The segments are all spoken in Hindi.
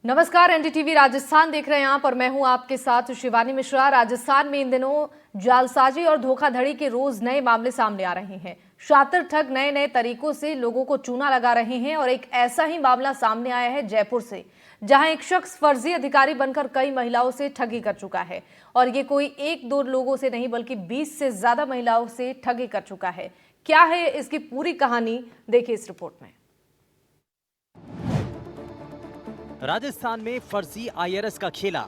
नमस्कार, एनडीटीवी राजस्थान देख रहे हैं आप और मैं हूं आपके साथ शिवानी मिश्रा। राजस्थान में इन दिनों जालसाजी और धोखाधड़ी के रोज नए मामले सामने आ रहे हैं। शातिर ठग नए नए तरीकों से लोगों को चूना लगा रहे हैं और एक ऐसा ही मामला सामने आया है जयपुर से, जहां एक शख्स फर्जी अधिकारी बनकर कई महिलाओं से ठगी कर चुका है। और ये कोई एक दो लोगों से नहीं बल्कि 20 से ज्यादा महिलाओं से ठगी कर चुका है। क्या है इसकी पूरी कहानी, देखिए इस रिपोर्ट में। राजस्थान में फर्जी आईआरएस का खेला,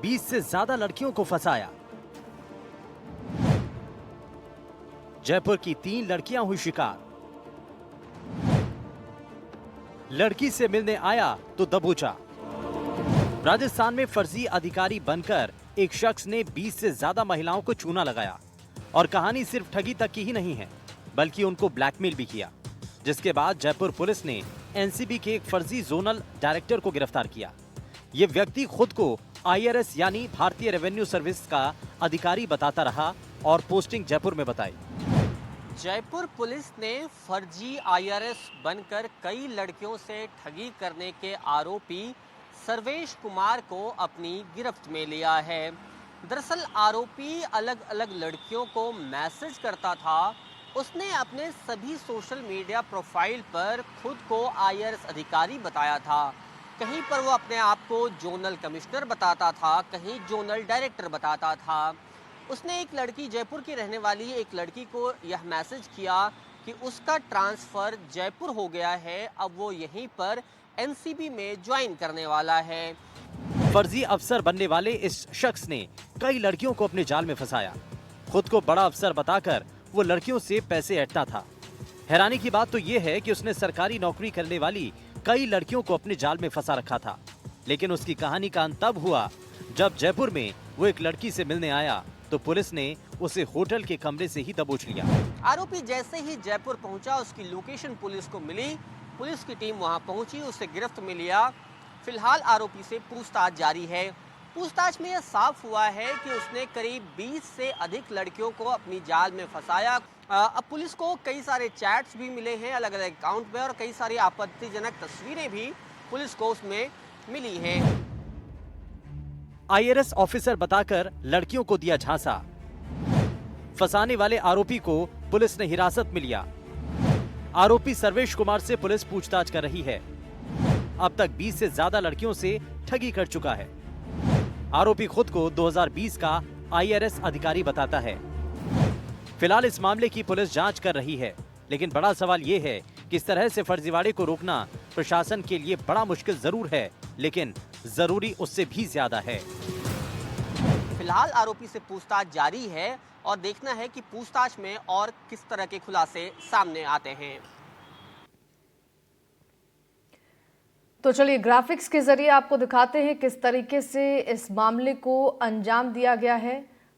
20 से ज्यादा लड़कियों को फंसाया। जयपुर की 3 लड़कियां हुई शिकार। लड़की से मिलने आया तो दबोचा। राजस्थान में फर्जी अधिकारी बनकर एक शख्स ने 20 से ज्यादा महिलाओं को चूना लगाया और कहानी सिर्फ ठगी तक की ही नहीं है बल्कि उनको ब्लैकमेल भी किया, जिसके बाद जयपुर पुलिस ने एनसीबी के एक फर्जी जोनल डायरेक्टर को गिरफ्तार किया। ये व्यक्ति खुद को आईआरएस यानी भारतीय रेवेन्यू सर्विस का अधिकारी बताता रहा और पोस्टिंग जयपुर में बताई। जयपुर पुलिस ने फर्जी आईआरएस बनकर कई लड़कियों से ठगी करने के आरोपी सर्वेश कुमार को अपनी गिरफ्त में लिया है। दरअसल आरोपी अलग अलग लड़कियों को मैसेज करता था। उसने अपने सभी सोशल मीडिया प्रोफाइल पर खुद को आईआरएस अधिकारी बताया था। कहीं पर वो अपने आप को जोनल कमिश्नर बताता था, कहीं जोनल डायरेक्टर बताता था। उसने एक लड़की, जयपुर की रहने वाली एक लड़की को यह मैसेज किया कि उसका ट्रांसफ़र जयपुर हो गया है, अब वो यहीं पर एनसीबी में ज्वाइन करने वाला है। फर्जी अफसर बनने वाले इस शख्स ने कई लड़कियों को अपने जाल में फंसाया। खुद को बड़ा अफसर बताकर वो लड़कियों से पैसे ऐंठता था। हैरानी की बात तो ये है कि उसने सरकारी नौकरी करने वाली कई लड़कियों को अपने जाल में फंसा रखा था। लेकिन उसकी कहानी का अंत तब हुआ जब जयपुर में वो एक लड़की से मिलने आया तो पुलिस ने उसे होटल के कमरे से ही दबोच लिया। आरोपी जैसे ही जयपुर पहुंचा, उसकी लोकेशन पुलिस को मिली। पुलिस की टीम वहां पहुंची, उसे गिरफ्त में लिया। फिलहाल आरोपी से पूछताछ जारी है। पूछताछ में यह साफ हुआ है कि उसने करीब 20 से अधिक लड़कियों को अपनी जाल में फंसाया। अब पुलिस को कई सारे चैट्स भी मिले हैं अलग अलग अकाउंट में और कई सारी आपत्तिजनक तस्वीरें भी पुलिस को उसमें मिली हैं। आईआरएस ऑफिसर बताकर लड़कियों को दिया झांसा। फंसाने वाले आरोपी को पुलिस ने हिरासत में लिया। आरोपी सर्वेश कुमार से पुलिस पूछताछ कर रही है। अब तक 20 से ज्यादा लड़कियों से ठगी कर चुका है। आरोपी खुद को 2020 का आईआरएस अधिकारी बताता है। फिलहाल इस मामले की पुलिस जांच कर रही है, लेकिन बड़ा सवाल ये है कि इस तरह से फर्जीवाड़े को रोकना प्रशासन के लिए बड़ा मुश्किल जरूर है, लेकिन जरूरी उससे भी ज्यादा है। फिलहाल आरोपी से पूछताछ जारी है और देखना है कि पूछताछ में और किस तरह के खुलासे सामने आते हैं। तो चलिए ग्राफिक्स के जरिए आपको दिखाते हैं किस तरीके से इस मामले को अंजाम दिया गया है।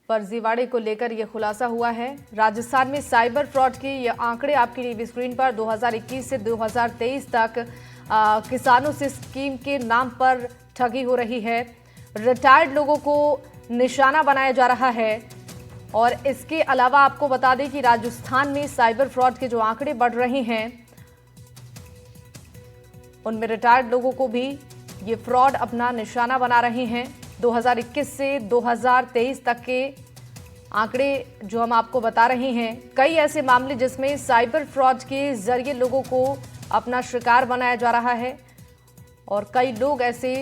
फर्जीवाड़े को लेकर यह खुलासा हुआ है। राजस्थान में साइबर फ्रॉड के ये आंकड़े आपकी टीवी स्क्रीन पर 2021 से 2023 तक किसानों से स्कीम के नाम पर ठगी हो रही है। रिटायर्ड लोगों को निशाना बनाया जा रहा है। और इसके अलावा आपको बता दें कि राजस्थान में साइबर फ्रॉड के जो आंकड़े बढ़ रहे हैं उनमें रिटायर्ड लोगों को भी ये फ्रॉड अपना निशाना बना रहे हैं। 2021 से 2023 तक के आंकड़े जो हम आपको बता रहे हैं, कई ऐसे मामले जिसमें साइबर फ्रॉड के जरिए लोगों को अपना शिकार बनाया जा रहा है और कई लोग ऐसे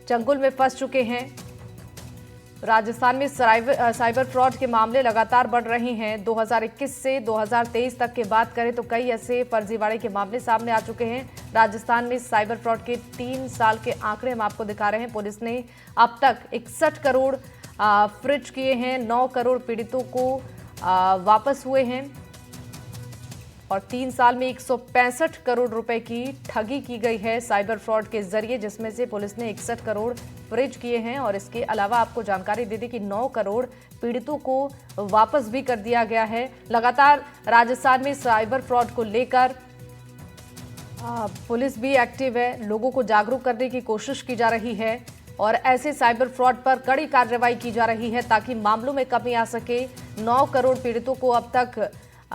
चंगुल में फंस चुके हैं। राजस्थान में साइबर फ्रॉड के मामले लगातार बढ़ रहे हैं। 2021 से 2023 तक की बात करें तो कई ऐसे फर्जीवाड़े के मामले सामने आ चुके हैं। राजस्थान में साइबर फ्रॉड के 3 साल के आंकड़े हम आपको दिखा रहे हैं। पुलिस ने अब तक 61 करोड़ फ्रिज किए हैं, 9 करोड़ पीड़ितों को वापस हुए हैं और 3 साल में 165 करोड़ रुपए की ठगी की गई है साइबर फ्रॉड के जरिए, जिसमें से पुलिस ने 61 करोड़ फ्रिज किए हैं। और इसके अलावा आपको जानकारी दे दी कि 9 करोड़ पीड़ितों को वापस भी कर दिया गया है। लगातार राजस्थान में साइबर फ्रॉड को लेकर पुलिस भी एक्टिव है, लोगों को जागरूक करने की कोशिश की जा रही है और ऐसे साइबर फ्रॉड पर कड़ी कार्रवाई की जा रही है ताकि मामलों में कमी आ सके। 9 करोड़ पीड़ितों को अब तक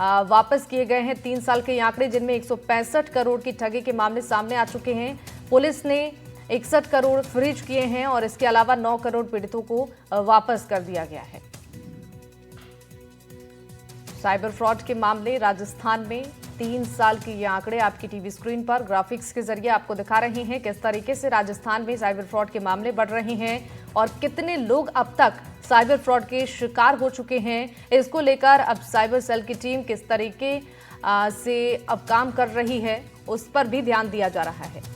वापस किए गए हैं 3 साल के ये आंकड़े, जिनमें 165 करोड़ की ठगी के मामले सामने आ चुके हैं। पुलिस ने 61 करोड़ फ्रीज किए हैं और इसके अलावा 9 करोड़ पीड़ितों को वापस कर दिया गया है। साइबर फ्रॉड के मामले राजस्थान में 3 साल के ये आंकड़े आपकी टीवी स्क्रीन पर ग्राफिक्स के जरिए आपको दिखा रहे हैं किस तरीके से राजस्थान में साइबर फ्रॉड के मामले बढ़ रहे हैं और कितने लोग अब तक साइबर फ्रॉड के शिकार हो चुके हैं। इसको लेकर अब साइबर सेल की टीम किस तरीके से अब काम कर रही है, उस पर भी ध्यान दिया जा रहा है।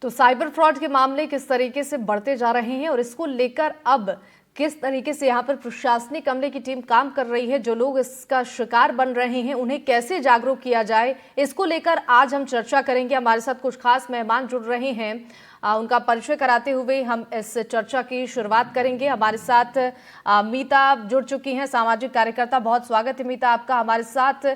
तो साइबर फ्रॉड के मामले किस तरीके से बढ़ते जा रहे हैं और इसको लेकर अब किस तरीके से यहाँ पर प्रशासनिक अमले की टीम काम कर रही है, जो लोग इसका शिकार बन रहे हैं उन्हें कैसे जागरूक किया जाए, इसको लेकर आज हम चर्चा करेंगे। हमारे साथ कुछ खास मेहमान जुड़ रहे हैं, उनका परिचय कराते हुए हम इस चर्चा की शुरुआत करेंगे। हमारे साथ मीता जुड़ चुकी हैं, सामाजिक कार्यकर्ता। बहुत स्वागत है मीता आपका। हमारे साथ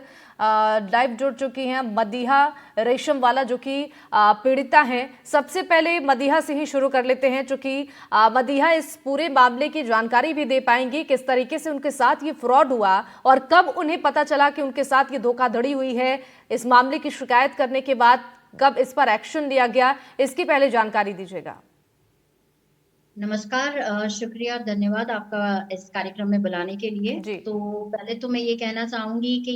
लाइव जुड़ चुकी हैं मदीहा रेशमवाला, जो कि पीड़िता हैं। सबसे पहले मदीहा से ही शुरू कर लेते हैं, चूंकि मदीहा इस पूरे मामले की जानकारी भी दे पाएंगी, किस तरीके से उनके साथ ये फ्रॉड हुआ और कब उन्हें पता चला कि उनके साथ ये धोखाधड़ी हुई है। इस मामले की शिकायत करने के बाद कब इस पर एक्शन लिया गया, इसकी पहले जानकारी दीजिएगा। नमस्कार, शुक्रिया, धन्यवाद आपका इस कार्यक्रम में बुलाने के लिए। तो पहले तो मैं ये कहना चाहूंगी कि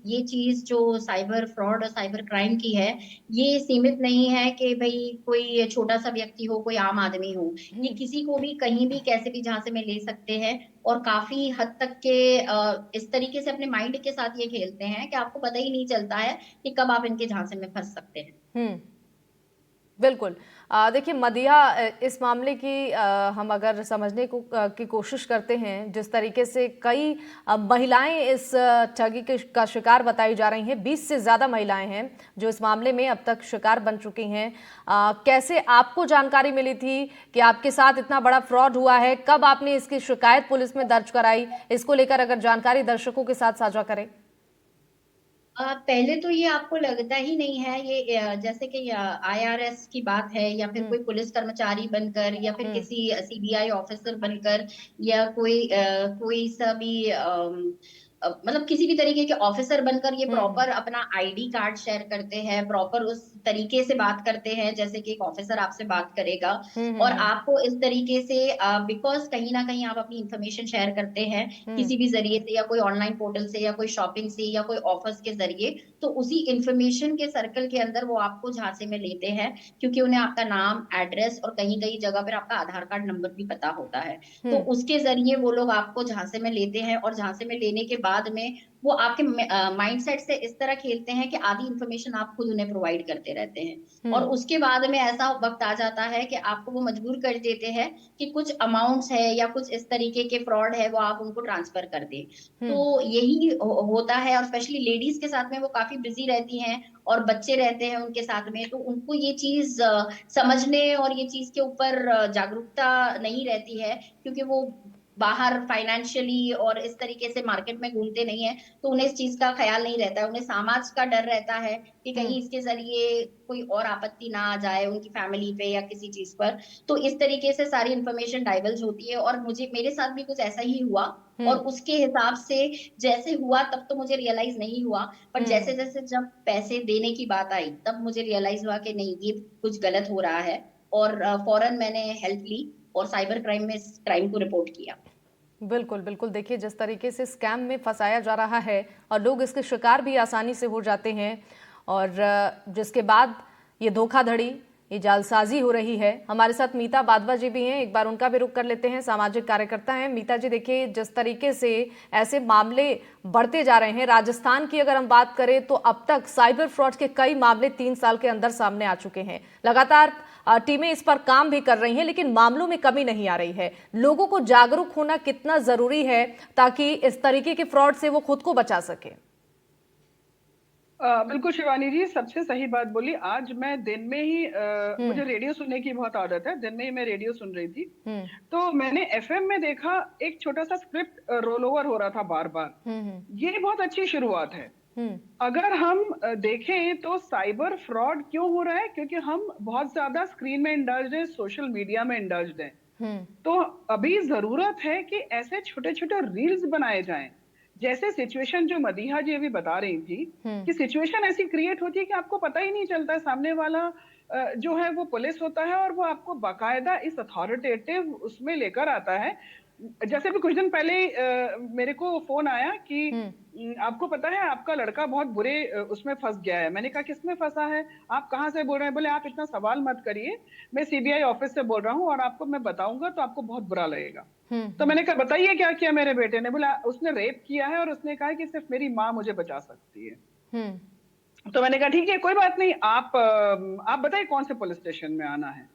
ये चीज जो साइबर फ्रॉड और साइबर क्राइम की है, ये सीमित नहीं है कि भाई कोई छोटा सा व्यक्ति हो, कोई आम आदमी हो। ये किसी को भी कहीं भी कैसे भी झांसे में ले सकते हैं और काफी हद तक के इस तरीके से अपने माइंड के साथ ये खेलते हैं कि आपको पता ही नहीं चलता है कि कब आप इनके झांसे में फंस सकते हैं। बिल्कुल। देखिए मदीहा, इस मामले की हम अगर समझने की कोशिश करते हैं, जिस तरीके से कई महिलाएं इस ठगी का शिकार बताई जा रही हैं, 20 से ज़्यादा महिलाएं हैं जो इस मामले में अब तक शिकार बन चुकी हैं। कैसे आपको जानकारी मिली थी कि आपके साथ इतना बड़ा फ्रॉड हुआ है? कब आपने इसकी शिकायत पुलिस में दर्ज कराई? इसको लेकर अगर जानकारी दर्शकों के साथ साझा करें। पहले तो ये आपको लगता ही नहीं है, ये जैसे कि IRS की बात है या फिर कोई पुलिस कर्मचारी बनकर या फिर किसी CBI ऑफिसर बनकर या कोई सा भी मतलब किसी भी तरीके के ऑफिसर बनकर ये प्रॉपर अपना ID कार्ड शेयर करते हैं, प्रॉपर उस तरीके से बात करते हैं जैसे कि एक ऑफिसर आपसे बात करेगा। और आपको इस तरीके से बिकॉज कहीं ना कहीं आप अपनी इंफॉर्मेशन शेयर करते हैं किसी भी जरिए से, या कोई ऑनलाइन पोर्टल से या कोई शॉपिंग से या कोई ऑफर्स के जरिए, तो उसी इंफॉर्मेशन के सर्कल के अंदर वो आपको झांसे में लेते हैं, क्योंकि उन्हें आपका नाम, एड्रेस और कहीं कहीं जगह पर आपका आधार कार्ड नंबर भी पता होता है। तो उसके जरिए वो लोग आपको झांसे में लेते हैं और झांसे में लेने के बाद में वो आपके माइंडसेट से इस तरह खेलते हैं कि आधी इंफॉर्मेशन आप खुद उन्हें प्रोवाइड करते रहते हैं और उसके बाद में ऐसा वक्त आ जाता है कि आपको वो मजबूर कर देते हैं कि कुछ अमाउंट्स है या कुछ इस तरीके के फ्रॉड है वो आप उनको ट्रांसफर कर दें। तो यही होता है, और स्पेशली लेडीज के साथ में वो काफी बिजी रहती हैं और बच्चे रहते हैं उनके साथ में, तो उनको ये चीज समझने और ये चीज के ऊपर जागरूकता नहीं रहती है, क्योंकि वो बाहर फाइनेंशियली और इस तरीके से मार्केट में घूमते नहीं है, तो उन्हें इस चीज का ख्याल नहीं रहता है। उन्हें समाज का डर रहता है कि कहीं इसके जरिए कोई और आपत्ति ना आ जाए उनकी फैमिली पे या किसी चीज पर। तो इस तरीके से सारी इंफॉर्मेशन डाइवर्ज होती है और मेरे साथ भी कुछ ऐसा ही हुआ। और उसके हिसाब से जैसे हुआ तब तो मुझे रियलाइज नहीं हुआ, पर जैसे जैसे जब पैसे देने की बात आई तब मुझे रियलाइज हुआ कि नहीं, ये कुछ गलत हो रहा है, और फौरन मैंने हेल्प ली और साइबर क्राइम में इस क्राइम को रिपोर्ट किया। बिल्कुल बिल्कुल। देखिए जिस तरीके से स्कैम में फंसाया जा रहा है और लोग इसके शिकार भी आसानी से हो जाते हैं, और जिसके बाद ये धोखाधड़ी, ये जालसाजी हो रही है। हमारे साथ मीता बादवा जी भी हैं, एक बार उनका भी रुख कर लेते हैं, सामाजिक कार्यकर्ता हैं। मीता जी, देखिए जिस तरीके से ऐसे मामले बढ़ते जा रहे हैं, राजस्थान की अगर हम बात करें तो अब तक साइबर फ्रॉड के कई मामले 3 साल के अंदर सामने आ चुके हैं। लगातार टीमें इस पर काम भी कर रही हैं, लेकिन मामलों में कमी नहीं आ रही है। लोगों को जागरूक होना कितना जरूरी है ताकि इस तरीके के फ्रॉड से वो खुद को बचा सके? बिल्कुल शिवानी जी, सबसे सही बात बोली। आज मैं दिन में ही मुझे रेडियो सुनने की बहुत आदत है, दिन में ही मैं रेडियो सुन रही थी। तो मैंने एफएम में देखा एक छोटा सा स्क्रिप्ट रोल ओवर हो रहा था बार बार। ये बहुत अच्छी शुरुआत है। अगर हम देखें तो साइबर फ्रॉड क्यों हो रहा है? क्योंकि हम बहुत ज्यादा स्क्रीन में इंडल्ज्ड हैं, सोशल मीडिया में इंडल्ज्ड हैं। तो अभी जरूरत है कि ऐसे छोटे छोटे रील्स बनाए जाएं। जैसे सिचुएशन जो मदीहा जी अभी बता रही थी कि सिचुएशन ऐसी क्रिएट होती है कि आपको पता ही नहीं चलता है, सामने वाला जो है वो पुलिस होता है और वो आपको बाकायदा इस अथॉरिटेटिव उसमें लेकर आता है। जैसे भी कुछ दिन पहले मेरे को फोन आया कि आपको पता है आपका लड़का बहुत बुरे उसमें फंस गया है। मैंने कहा किसमें फंसा है, आप कहाँ से बोल रहे हैं? बोले आप इतना सवाल मत करिए, मैं सीबीआई ऑफिस से बोल रहा हूँ और आपको मैं बताऊंगा तो आपको बहुत बुरा लगेगा। तो मैंने कहा बताइए क्या किया मेरे बेटे ने? बोला उसने रेप किया है और उसने कहा कि सिर्फ मेरी माँ मुझे बचा सकती है। तो मैंने कहा ठीक है कोई बात नहीं, आप बताइए कौन से पुलिस स्टेशन में आना है।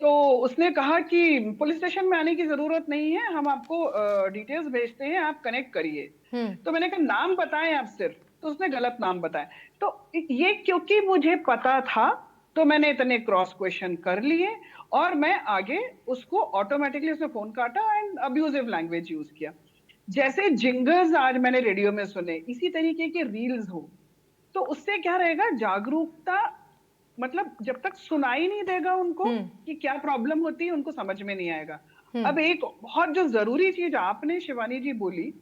तो उसने कहा कि पुलिस स्टेशन में आने की जरूरत नहीं है, हम आपको डिटेल्स भेजते हैं, आप कनेक्ट करिए। तो मैंने कहा नाम बताएं आप सिर्फ। तो उसने गलत नाम बताया। तो ये क्योंकि मुझे पता था तो मैंने इतने क्रॉस क्वेश्चन कर लिए और मैं आगे उसको ऑटोमेटिकली उसने फोन काटा एंड अब्यूजिव लैंग्वेज यूज किया। जैसे जिंगल्स आज मैंने रेडियो में सुने, इसी तरीके के रील्स हो तो उससे क्या रहेगा, जागरूकता मतलब जब तक सुनाई नहीं देगा उनको कि क्या प्रॉब्लम होती है उनको समझ में नहीं आएगा। अब एक बहुत जो जरूरी चीज आपने शिवानी जी बोली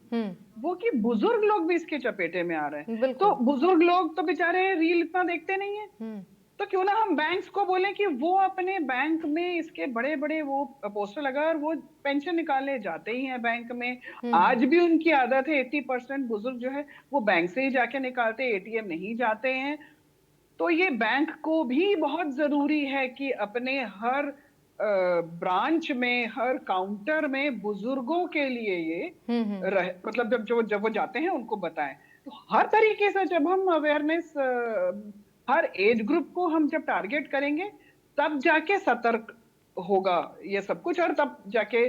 वो कि बुजुर्ग लोग भी इसके चपेटे में आ रहे हैं। तो बुजुर्ग लोग तो बेचारे रील इतना देखते नहीं है, तो क्यों ना हम बैंक्स को बोलें कि वो अपने बैंक में इसके बड़े बड़े वो पोस्टर लगा और वो पेंशन निकालने जाते ही हैं बैंक में। आज भी उनकी आदत है, 80% बुजुर्ग जो है वो बैंक से ही जाके निकालते, एटीएम नहीं जाते हैं। तो ये बैंक को भी बहुत जरूरी है कि अपने हर ब्रांच में, हर काउंटर में बुजुर्गों के लिए ये मतलब जब वो जाते हैं उनको बताएं। तो हर तरीके से जब हम अवेयरनेस हर एज ग्रुप को हम जब टारगेट करेंगे तब जाके सतर्क होगा ये सब कुछ और तब जाके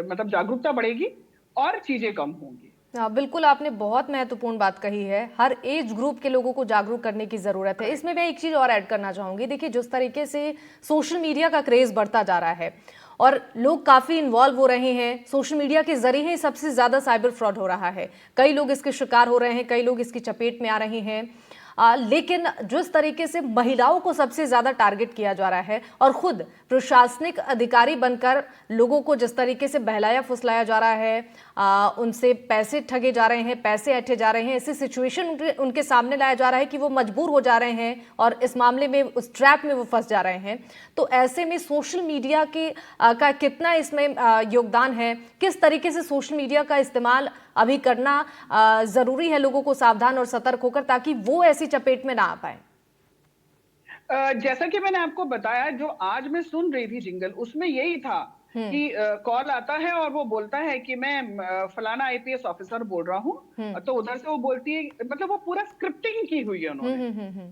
मतलब जागरूकता बढ़ेगी और चीजें कम होंगी। बिल्कुल, आपने बहुत महत्वपूर्ण बात कही है। हर एज ग्रुप के लोगों को जागरूक करने की जरूरत है। इसमें मैं एक चीज और ऐड करना चाहूंगी। देखिए, जिस तरीके से सोशल मीडिया का क्रेज बढ़ता जा रहा है और लोग काफी इन्वॉल्व हो रहे हैं, सोशल मीडिया के जरिए ही सबसे ज्यादा साइबर फ्रॉड हो रहा है। कई लोग इसके शिकार हो रहे हैं, कई लोग इसकी चपेट में आ रहे हैं। लेकिन जिस तरीके से महिलाओं को सबसे ज्यादा टारगेट किया जा रहा है और खुद प्रशासनिक अधिकारी बनकर लोगों को जिस तरीके से बहलाया फुसलाया जा रहा है, उनसे पैसे ठगे जा रहे हैं, पैसे ऐंठे जा रहे हैं, ऐसी सिचुएशन उनके सामने लाया जा रहा है कि वो मजबूर हो जा रहे हैं और इस मामले में उस ट्रैप में वो फंस जा रहे हैं। तो ऐसे में सोशल मीडिया का कितना इसमें योगदान है, किस तरीके से सोशल मीडिया का इस्तेमाल अभी करना जरूरी है लोगों को सावधान और सतर्क होकर, ताकि वो ऐसी चपेट में ना आ पाए। जैसा कि मैंने आपको बताया, जो आज मैं सुन रही थी जिंगल, उसमें यही था कि कॉल आता है और वो बोलता है कि मैं फलाना आईपीएस ऑफिसर बोल रहा हूँ। तो उधर से वो बोलती है, मतलब वो पूरा स्क्रिप्टिंग की हुई है उन्होंने।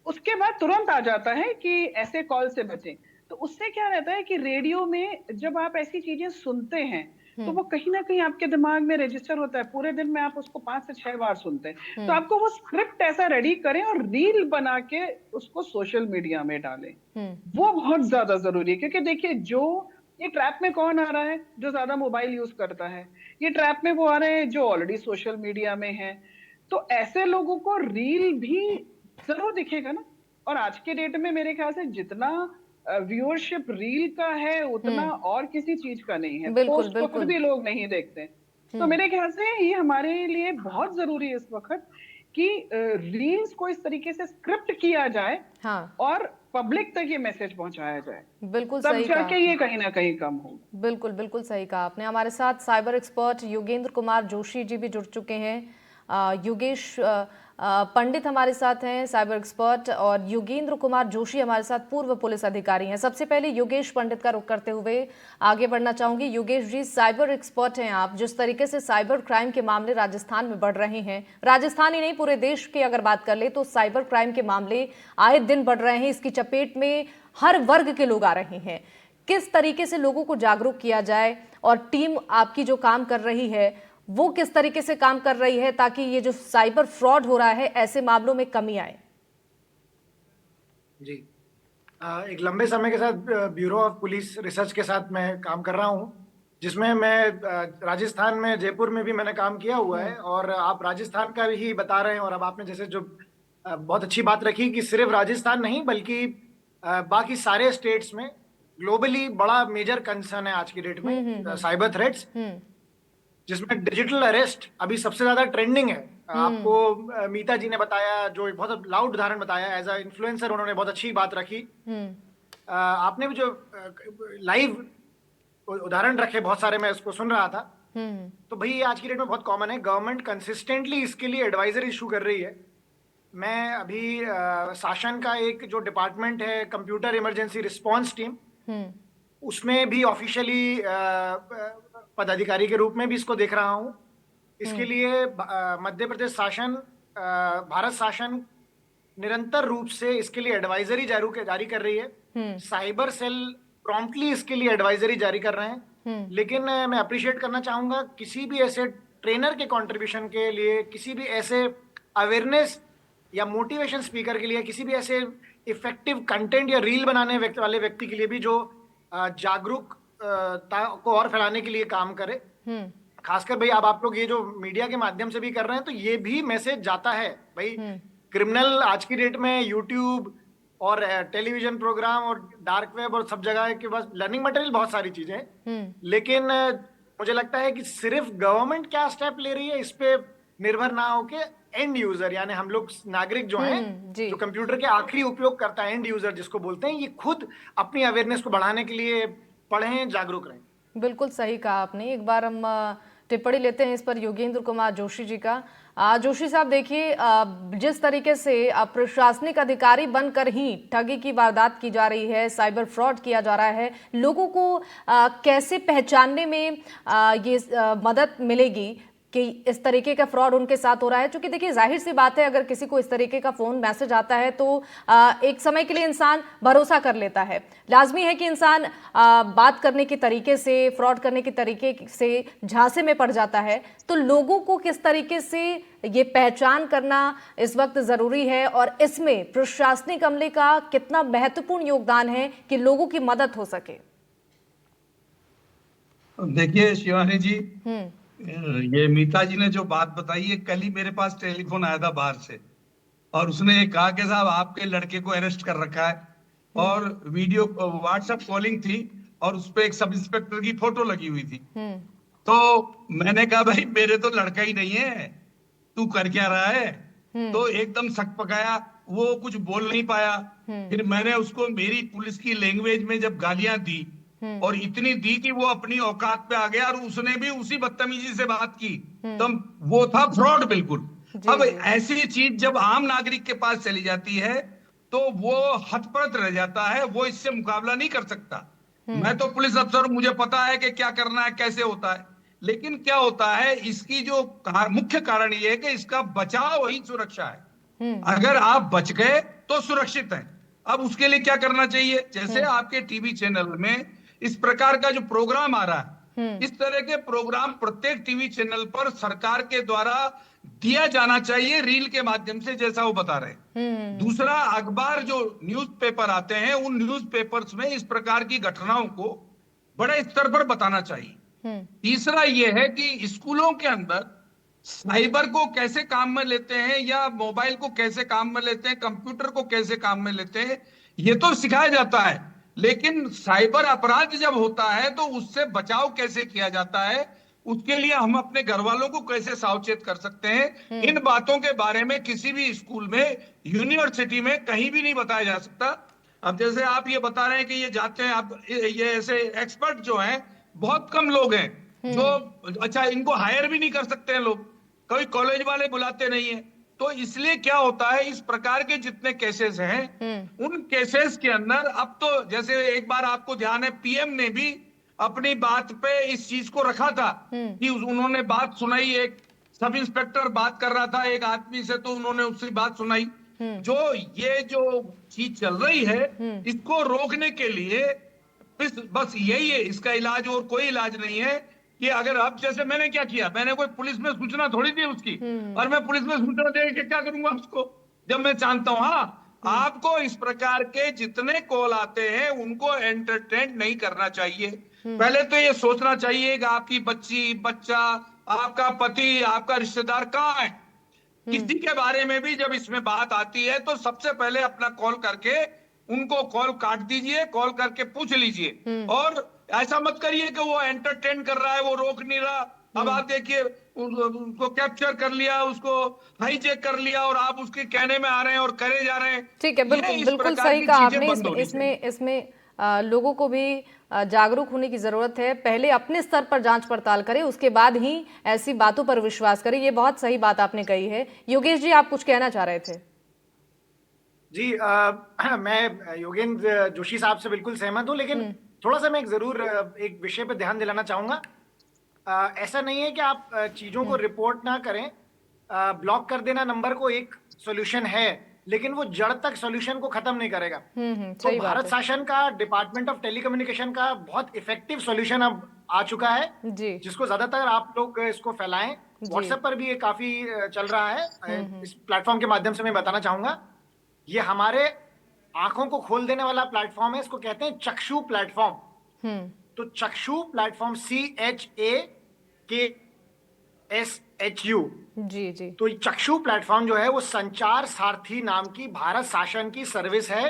उसके बाद तुरंत आ जाता है कि ऐसे कॉल से बचें। तो उससे क्या रहता है कि रेडियो में जब आप ऐसी चीजें सुनते हैं तो वो कहीं ना कहीं आपके दिमाग में रजिस्टर होता है। पूरे दिन में आप उसको 5 से 6 बार सुनते हैं। तो आपको वो स्क्रिप्ट ऐसा रेडी करें और रील बना के उसको सोशल मीडिया में डालें। वो बहुत ज्यादा जरूरी है, क्योंकि देखिए जो ये ट्रैप में कौन आ रहा है, जो ज्यादा मोबाइल यूज करता है। ये ट्रैप में वो आ रहे हैं जो ऑलरेडी सोशल मीडिया में है। तो ऐसे लोगों को रील भी जरूर दिखेगा ना। और आज के डेट में मेरे ख्याल से जितना व्यूअरशिप रील का है उतना और किसी चीज का नहीं है। पोस्ट तो फिर भी लोग नहीं देखते। तो मेरे ख्याल से ये हमारे लिए बहुत जरूरी है इस वक्त कि रील्स को इस तरीके से स्क्रिप्ट किया जाए और पब्लिक तक ये मैसेज पहुंचाया जाए। बिल्कुल तब सही जाके ये कहीं ना कहीं कम हो। बिल्कुल बिल्कुल सही कहा आपने। हमारे साथ साइबर एक्सपर्ट योगेंद्र कुमार जोशी जी भी जुड़ चुके हैं। योगेश पंडित हमारे साथ हैं, साइबर एक्सपर्ट, और योगेंद्र कुमार जोशी हमारे साथ पूर्व पुलिस अधिकारी हैं। सबसे पहले योगेश पंडित का रुख करते हुए आगे बढ़ना चाहूंगी। योगेश जी, साइबर एक्सपर्ट हैं आप। जिस तरीके से साइबर क्राइम के मामले राजस्थान में बढ़ रहे हैं, राजस्थान ही नहीं पूरे देश की अगर बात कर ले तो साइबर क्राइम के मामले आए दिन बढ़ रहे हैं। इसकी चपेट में हर वर्ग के लोग आ रहे हैं। किस तरीके से लोगों को जागरूक किया जाए और टीम आपकी जो काम कर रही है वो किस तरीके से काम कर रही है ताकि ये जो साइबर फ्रॉड हो रहा है ऐसे मामलों में कमी आए? जी, एक लंबे समय के साथ ब्यूरो ऑफ पुलिस रिसर्च के साथ मैं काम कर रहा हूँ, जिसमें मैं राजस्थान में, जयपुर में भी मैंने काम किया हुआ है। और आप राजस्थान का ही बता रहे हैं, और अब आपने जैसे जो बहुत अच्छी बात रखी कि सिर्फ राजस्थान नहीं बल्कि बाकी सारे स्टेट्स में ग्लोबली बड़ा मेजर कंसर्न है आज की डेट में साइबर थ्रेट्स, जिसमें डिजिटल अरेस्ट अभी सबसे ज्यादा ट्रेंडिंग है। आपको मीता जी ने बताया, जो एक बहुत लाउड उदाहरण बताया, एज अ इन्फ्लुएंसर उन्होंने बहुत अच्छी बात रखी। आपने भी जो लाइव उदाहरण रखे बहुत सारे, मैं उसको सुन रहा था। तो भाई ये आज की डेट में बहुत कॉमन है। गवर्नमेंट कंसिस्टेंटली इसके लिए एडवाइजर इशू कर रही है। मैं अभी शासन का एक जो डिपार्टमेंट है, कंप्यूटर इमरजेंसी रिस्पांस टीम, उसमें भी ऑफिशियली पदाधिकारी के रूप में भी इसको देख रहा हूँ। इसके लिए मध्य प्रदेश शासन, भारत शासन निरंतर रूप से इसके लिए एडवाइजरी जारी कर रही है। साइबर सेल प्रॉम्प्टली इसके लिए एडवाइजरी जारी कर रहे हैं। लेकिन मैं अप्रिशिएट करना चाहूंगा किसी भी ऐसे ट्रेनर के कंट्रीब्यूशन के लिए, किसी भी ऐसे अवेयरनेस या मोटिवेशन स्पीकर के लिए, किसी भी ऐसे इफेक्टिव कंटेंट या रील बनाने वाले व्यक्ति के लिए भी जो जागरूकता को और फैलाने के लिए काम करे। खासकर भाई अब आप लोग ये जो मीडिया के माध्यम से भी कर रहे हैं, तो ये भी मैसेज जाता है भाई। क्रिमिनल आज की डेट में यूट्यूब और टेलीविजन प्रोग्राम और डार्क वेब और सब जगह के पास लर्निंग मटेरियल बहुत सारी चीजें हैं। लेकिन मुझे लगता है कि सिर्फ गवर्नमेंट क्या स्टेप ले रही है इस पे निर्भर ना होके एंड यूजर, यानी हम लोग नागरिक जो हैं, जो कंप्यूटर के आखिरी उपयोग करता है, एंड यूजर जिसको बोलते हैं, ये खुद अपनी अवेयरनेस को बढ़ाने के लिए पढ़ें, जागरूक रहें। बिल्कुल सही कहा आपने। एक बार हम टिप्पणी लेते हैं इस पर योगेंद्र कुमार जोशी जी का। जोशी साहब देखिए, जिस तरीके से प्रशासनिक अधिकारी बनकर ही ठगी की वारदात की जा रही है, साइबर फ्रॉड किया जा रहा है, लोगों को कैसे पहचानने में ये मदद मिलेगी कि इस तरीके का फ्रॉड उनके साथ हो रहा है? क्योंकि देखिए जाहिर सी बात है, अगर किसी को इस तरीके का फोन मैसेज आता है तो एक समय के लिए इंसान भरोसा कर लेता है। लाजमी है कि इंसान बात करने के तरीके से, फ्रॉड करने के तरीके से झांसे में पड़ जाता है। तो लोगों को किस तरीके से ये पहचान करना इस वक्त जरूरी है, और इसमें प्रशासनिक अमले का कितना महत्वपूर्ण योगदान है कि लोगों की मदद हो सके? देखिए शिवानी जी, ये मीता जी ने जो बात बताई है, कल ही मेरे पास टेलीफोन आया था बाहर से, और उसने कहा कि साहब आपके लड़के को अरेस्ट कर रखा है, और वीडियो व्हाट्सएप कॉलिंग थी और उस पे एक सब इंस्पेक्टर की फोटो लगी हुई थी। तो मैंने कहा भाई मेरे तो लड़का ही नहीं है, तू कर क्या रहा है? तो एकदम सक पकाया, वो कुछ बोल नहीं पाया। फिर मैंने उसको मेरी पुलिस की लैंग्वेज में जब गालियां दी, और इतनी दी कि वो अपनी औकात पे आ गया, और उसने भी उसी बदतमीजी से बात की, तो वो था फ्रॉड बिल्कुल। अब ऐसी चीज जब आम नागरिक के पास चली जाती है तो वो हतप्रत रह जाता है, वो इससे मुकाबला नहीं कर सकता। मैं तो पुलिस अफसर, मुझे पता है कि क्या करना है, कैसे होता है। लेकिन क्या होता है, इसकी जो मुख्य कारण ये है कि इसका बचाव ही सुरक्षा है। अगर आप बच गए तो सुरक्षित हैं। अब उसके लिए क्या करना चाहिए? जैसे आपके टीवी चैनल में इस प्रकार का जो प्रोग्राम आ रहा है, इस तरह के प्रोग्राम प्रत्येक टीवी चैनल पर सरकार के द्वारा दिया जाना चाहिए, रील के माध्यम से, जैसा वो बता रहे हैं। दूसरा, अखबार जो न्यूज़पेपर आते हैं, उन न्यूज़पेपर्स में इस प्रकार की घटनाओं को बड़े स्तर पर बताना चाहिए। तीसरा ये है कि स्कूलों के अंदर साइबर को कैसे काम में लेते हैं, या मोबाइल को कैसे काम में लेते हैं, कंप्यूटर को कैसे काम में लेते हैं, ये तो सिखाया जाता है। लेकिन साइबर अपराध जब होता है तो उससे बचाव कैसे किया जाता है, उसके लिए हम अपने घर वालों को कैसे सावचेत कर सकते हैं, इन बातों के बारे में किसी भी स्कूल में, यूनिवर्सिटी में कहीं भी नहीं बताया जा सकता। अब जैसे आप ये बता रहे हैं कि ये जाते हैं, आप ये ऐसे एक्सपर्ट जो हैं बहुत कम लोग हैं जो, अच्छा, इनको हायर भी नहीं कर सकते हैं लोग, कोई कॉलेज वाले बुलाते नहीं है। तो इसलिए क्या होता है, इस प्रकार के जितने केसेस हैं, उन केसेस के अंदर अब तो, जैसे एक बार आपको ध्यान है, पीएम ने भी अपनी बात पे इस चीज को रखा था कि उन्होंने बात सुनाई, एक सब इंस्पेक्टर बात कर रहा था एक आदमी से, तो उन्होंने उसकी बात सुनाई। जो ये जो चीज चल रही है, इसको रोकने के लिए बस यही है, इसका इलाज और कोई इलाज नहीं है कि अगर अब जैसे मैंने क्या किया, मैंने कोई पुलिस में सूचना थोड़ी दी उसकी, और मैं पुलिस में सूचना दे के क्या करूंगा उसको, जब मैं जानता हूं। हाँ, आपको इस प्रकार के जितने कॉल आते हैं उनको एंटरटेन नहीं करना चाहिए। पहले तो ये सोचना चाहिए कि आपकी बच्ची, बच्चा, आपका पति, आपका रिश्तेदार कहाँ है। किसी के बारे में भी जब इसमें बात आती है तो सबसे पहले अपना कॉल करके उनको कॉल काट दीजिए, कॉल करके पूछ लीजिए। और ऐसा मत करिए कि वो एंटरटेन कर रहा है, वो रोक नहीं रहा। अब आप देखिए, उसको कैप्चर कर लिया, उसको हाईजैक कर लिया, और आप उसके कहने में आ रहे हैं और करे जा रहे हैं। ठीक है, बिल्कुल इस बिल्कुल प्रकार सही की कहा चीजें आपने। बंद होनी चाहिए। इसमें लोगों को भी जागरूक होने की जरूरत है। पहले अपने स्तर पर जांच पड़ताल करें, उसके बाद ही ऐसी बातों पर विश्वास करें। ये बहुत सही बात आपने कही है। योगेश जी, आप कुछ कहना चाह रहे थे? जी, मैं योगेंद्र जोशी साहब से बिल्कुल सहमत हूँ, लेकिन थोड़ा सा मैं एक विषय पे ध्यान दिलाना चाहूंगा। ऐसा नहीं है कि आप चीजों को रिपोर्ट ना करें। ब्लॉक कर देना नंबर को एक सॉल्यूशन है, लेकिन वो जड़ तक सॉल्यूशन को खत्म नहीं करेगा। तो सही बात भारत है शासन का डिपार्टमेंट ऑफ टेलीकम्युनिकेशन का बहुत इफेक्टिव सॉल्यूशन अब आ चुका है, जी जिसको ज्यादातर आप लोग इसको फैलाएं। व्हाट्सएप पर भी ये काफी चल रहा है। इस प्लेटफॉर्म के माध्यम से मैं बताना चाहूंगा, ये हमारे आंखों को खोल देने वाला प्लेटफॉर्म है। इसको कहते हैं चक्षु प्लेटफॉर्म। तो चक्षु प्लेटफॉर्म, CHAKSHU। जी जी तो ये चक्षु प्लेटफॉर्म जो है वो संचार सारथी नाम की भारत शासन की सर्विस है।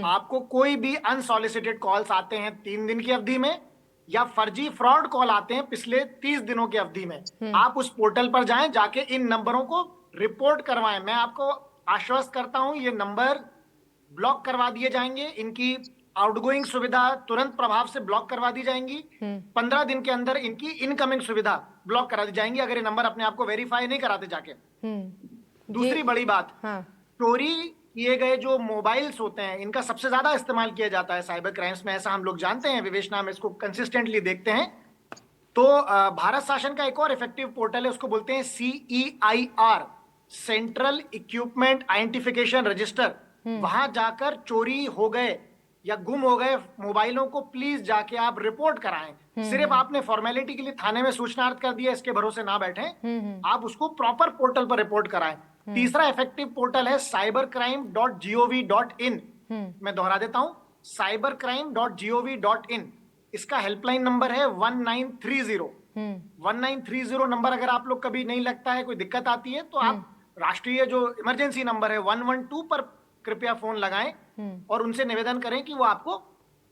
आपको कोई भी अनसॉलिसिटेड कॉल्स आते हैं 3 दिन की अवधि में, या फर्जी फ्रॉड कॉल आते हैं पिछले 30 दिनों की अवधि में, आप उस पोर्टल पर जाएं, जाके इन नंबरों को रिपोर्ट करवाएं। मैं आपको आश्वस्त करता हूं, ये नंबर ब्लॉक करवा दिए जाएंगे। इनकी आउटगोइंग सुविधा तुरंत प्रभाव से ब्लॉक करवा दी जाएंगी। 15 दिन के अंदर इनकी इनकमिंग सुविधा ब्लॉक करा दी जाएंगी, अगर ये नंबर अपने आप को वेरीफाई नहीं कराते जाके। दूसरी बड़ी बात, चोरी किए गए जो मोबाइल्स होते हैं, इनका सबसे ज्यादा इस्तेमाल किया जाता है साइबर क्राइम्स में, ऐसा हम लोग जानते हैं। विवेचना हम इसको कंसिस्टेंटली देखते हैं। तो भारत शासन का एक और इफेक्टिव पोर्टल है, उसको बोलते हैं CEIR, central equipment identification register. वहां जाकर चोरी हो गए या गुम हो गए मोबाइलों को प्लीज जाके आप रिपोर्ट कराएं। सिर्फ आपने फॉर्मेलिटी के लिए थाने में सूचनार्थ कर दिया, इसके भरोसे ना बैठें, आप उसको प्रॉपर पोर्टल पर रिपोर्ट कराएं। तीसरा इफेक्टिव पोर्टल है cybercrime.gov.in। मैं दोहरा देता हूं, cybercrime.gov.in। इसका हेल्पलाइन नंबर है 1930। 1930 नंबर अगर आप लोग कभी नहीं लगता है, कोई दिक्कत आती है, तो आप राष्ट्रीय जो इमरजेंसी नंबर है 112 पर कृपया फोन लगाएं और उनसे निवेदन करें कि वो आपको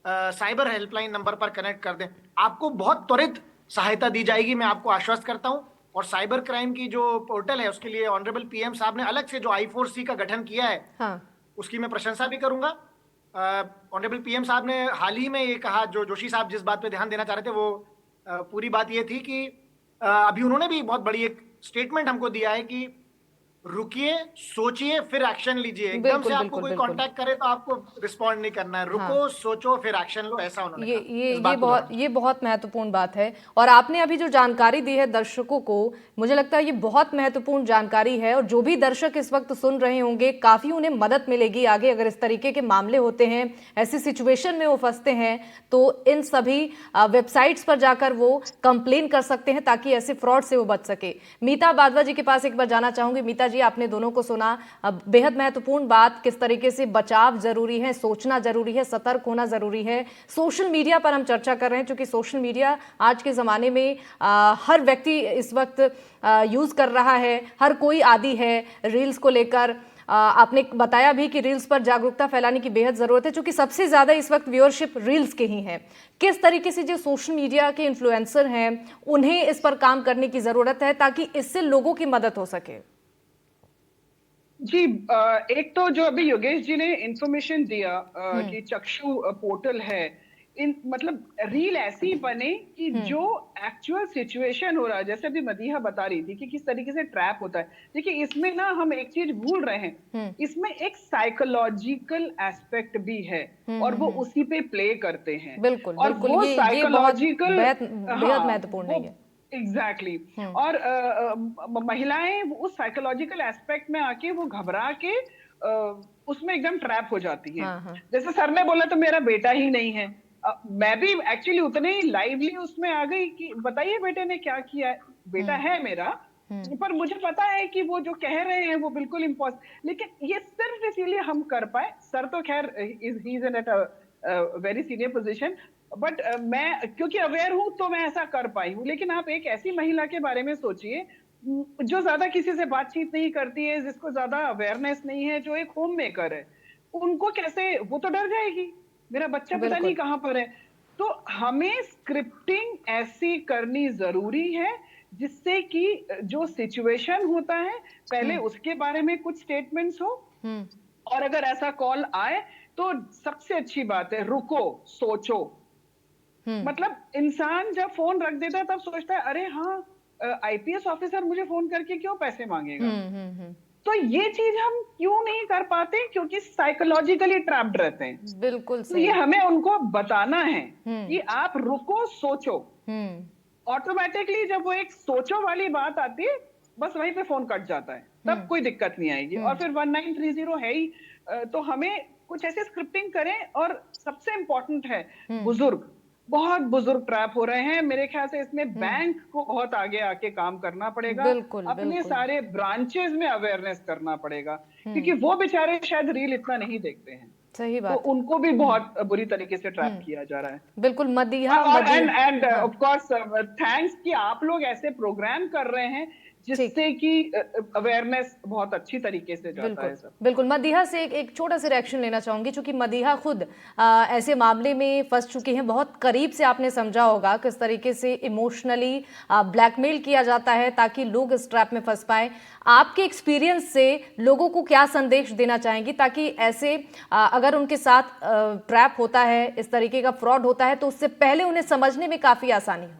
साइबर हेल्पलाइन नंबर पर कनेक्ट कर दें। आपको बहुत त्वरित सहायता दी जाएगी, मैं आपको आश्वस्त करता हूं। और साइबर क्राइम की जो पोर्टल है, उसके लिए ऑनरेबल PM साहब ने अलग से जो I4C का गठन किया है, उसकी मैं प्रशंसा भी करूंगा। ऑनरेबल PM साहब ने हाल ही में ये कहा, जो जोशी साहब जिस बात पे ध्यान देना चाह रहे थे, वो पूरी बात ये थी कि अभी उन्होंने भी बहुत बड़ी एक स्टेटमेंट हमको दिया है कि रुकिए, सोचिए, फिर एक्शन लीजिए। एकदम से आपको कोई कांटेक्ट करे तो आपको रिस्पॉन्ड नहीं करना है। रुको, सोचो, फिर एक्शन लो, ऐसा उन्होंने कहा। ये बहुत महत्वपूर्ण बात है। और आपने अभी जो जानकारी दी है दर्शकों को, मुझे लगता है ये बहुत महत्वपूर्ण जानकारी है। और जो भी दर्शक इस वक्त सुन रहे होंगे, काफी उन्हें मदद मिलेगी आगे। अगर इस तरीके के मामले होते हैं, ऐसी सिचुएशन में वो फंसते हैं, तो इन सभी वेबसाइट्स पर जाकर वो कंप्लेन कर सकते हैं, ताकि ऐसे फ्रॉड से वो बच सके। मीता बादवा जी के पास एक बार जाना चाहूंगी। मीता जी, आपने दोनों को सुना, बेहद महत्वपूर्ण बात, किस तरीके से बचाव जरूरी है, सोचना जरूरी है, सतर्क होना जरूरी है। सोशल मीडिया पर हम चर्चा कर रहे हैं, क्योंकि सोशल मीडिया आज के जमाने में हर व्यक्ति इस वक्त यूज कर रहा है, हर कोई आदी है रील्स को लेकर। आपने बताया भी कि रील्स पर जागरूकता फैलाने की बेहद जरूरत है, क्योंकि सबसे ज्यादा इस वक्त व्यूअरशिप रील्स के ही है। किस तरीके से जो सोशल मीडिया के इन्फ्लुएंसर हैं, उन्हें इस पर काम करने की जरूरत है, ताकि इससे लोगों की मदद हो सके? जी, एक तो जो अभी योगेश जी ने इंफॉर्मेशन दिया कि चक्षु पोर्टल है, मतलब रील ऐसी बने कि जो एक्चुअल सिचुएशन हो रहा है, जैसे अभी मदीहा बता रही थी कि किस तरीके से ट्रैप होता है। देखिए, इसमें ना हम एक चीज भूल रहे हैं, इसमें एक साइकोलॉजिकल एस्पेक्ट भी है, और वो उसी पे प्ले करते हैं। बिल्कुल, और बिल्कुल, वो ये साइकोलॉजिकल बेहद महत्वपूर्ण है। एग्जैक्टली। और महिलाएं उस साइकोलॉजिकल एस्पेक्ट में आके वो घबरा के उसमें एकदम ट्रैप हो जाती हैं। जैसे सर ने बोला तो मेरा बेटा ही नहीं है, मैं भी एक्चुअली उतने ही लाइवली उसमें आ गई कि बताइए बेटे ने क्या किया है। बेटा है मेरा, पर मुझे पता है कि वो जो कह रहे हैं वो बिल्कुल इम्पॉसिबल, लेकिन ये सिर्फ इसीलिए हम कर पाए। सर तो खैर he is at a very senior position, but मैं क्योंकि अवेयर हूं तो मैं ऐसा कर पाई हूँ। लेकिन आप एक ऐसी महिला के बारे में सोचिए जो ज्यादा किसी से बातचीत नहीं करती है, जिसको ज्यादा अवेयरनेस नहीं है, जो एक होम मेकर है, उनको कैसे, वो तो डर जाएगी मेरा बच्चा पता नहीं कहां पर है। तो हमें स्क्रिप्टिंग ऐसी करनी जरूरी है जिससे कि जो सिचुएशन होता है पहले उसके बारे में कुछ स्टेटमेंट्स हो, और अगर ऐसा कॉल आए तो सबसे अच्छी बात है रुको, सोचो। मतलब इंसान जब फोन रख देता है तब सोचता है अरे हाँ, आईपीएस ऑफिसर मुझे फोन करके क्यों पैसे मांगेगा। तो ये चीज हम क्यों नहीं कर पाते, क्योंकि साइकोलॉजिकली ट्रैप्ड रहते हैं। बिल्कुल तो ये हमें उनको बताना है कि आप रुको, सोचो। ऑटोमेटिकली जब वो एक सोचो वाली बात आती है बस वहीं पे फोन कट जाता है, तब कोई दिक्कत नहीं आएगी। और फिर 1930 है ही, तो हमें कुछ ऐसे स्क्रिप्टिंग करें। और सबसे इंपॉर्टेंट है बुजुर्ग, बहुत बुजुर्ग ट्रैप हो रहे हैं। मेरे ख्याल से इसमें बैंक को बहुत आगे आके काम करना पड़ेगा, अपने सारे ब्रांचेस में अवेयरनेस करना पड़ेगा, क्योंकि वो बेचारे शायद रील इतना नहीं देखते हैं। सही बात। तो उनको भी बहुत बुरी तरीके से ट्रैप किया जा रहा है। बिल्कुल Madiha. End of course thanks कि आप लोग ऐसे प्रोग्राम कर रहे हैं जिससे कि अवेयरनेस बहुत अच्छी तरीके से जाता है सब। बिल्कुल मदीहा से एक छोटा सा रिएक्शन लेना चाहूंगी, क्योंकि मदीहा खुद ऐसे मामले में फंस चुकी हैं। बहुत करीब से आपने समझा होगा किस तरीके से इमोशनली ब्लैकमेल किया जाता है ताकि लोग इस ट्रैप में फंस पाए। आपके एक्सपीरियंस से लोगों को क्या संदेश देना चाहेंगी ताकि ऐसे अगर उनके साथ ट्रैप होता है, इस तरीके का फ्रॉड होता है, तो उससे पहले उन्हें समझने में काफी आसानी हो?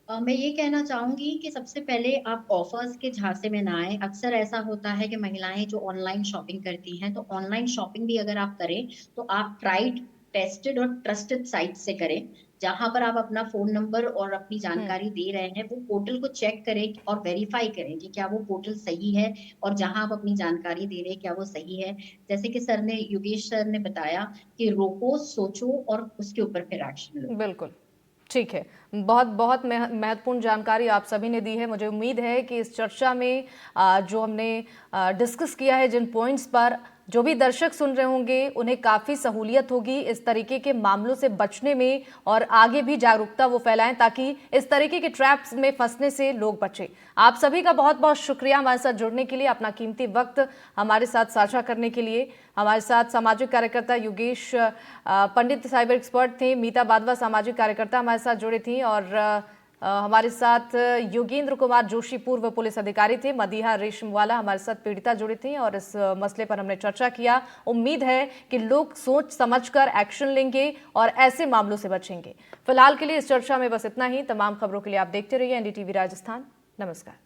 मैं ये कहना चाहूंगी कि सबसे पहले आप ऑफर्स के झांसे में ना आए। अक्सर ऐसा होता है कि महिलाएं जो ऑनलाइन शॉपिंग करती हैं, तो ऑनलाइन शॉपिंग भी अगर आप करें तो आप ट्राइड, टेस्टेड और ट्रस्टेड साइट से करें, जहां पर आप अपना फोन नंबर और अपनी जानकारी दे रहे हैं वो पोर्टल को चेक करें और वेरीफाई करें कि क्या वो पोर्टल सही है और जहां आप अपनी जानकारी दे रहे हैं क्या वो सही है। जैसे कि सर ने, योगेश सर ने बताया कि रोको, सोचो और उसके ऊपर फिर एक्शन लो। बिल्कुल ठीक है। बहुत बहुत महत्वपूर्ण जानकारी आप सभी ने दी है। मुझे उम्मीद है कि इस चर्चा में जो हमने डिस्कस किया है, जिन पॉइंट्स पर जो भी दर्शक सुन रहे होंगे उन्हें काफ़ी सहूलियत होगी इस तरीके के मामलों से बचने में, और आगे भी जागरूकता वो फैलाएं ताकि इस तरीके के ट्रैप्स में फंसने से लोग बचें। आप सभी का बहुत बहुत शुक्रिया हमारे साथ जुड़ने के लिए, अपना कीमती वक्त हमारे साथ साझा करने के लिए। हमारे साथ सामाजिक कार्यकर्ता योगेश पंडित साइबर एक्सपर्ट थे, मीता बादवा सामाजिक कार्यकर्ता हमारे साथ जुड़े थी, और हमारे साथ योगेंद्र कुमार जोशी पूर्व पुलिस अधिकारी थे, मदीहा रेशमवाला हमारे साथ पीड़िता जुड़ी थी, और इस मसले पर हमने चर्चा किया। उम्मीद है कि लोग सोच समझकर एक्शन लेंगे और ऐसे मामलों से बचेंगे। फिलहाल के लिए इस चर्चा में बस इतना ही। तमाम खबरों के लिए आप देखते रहिए एनडीटीवी राजस्थान। नमस्कार।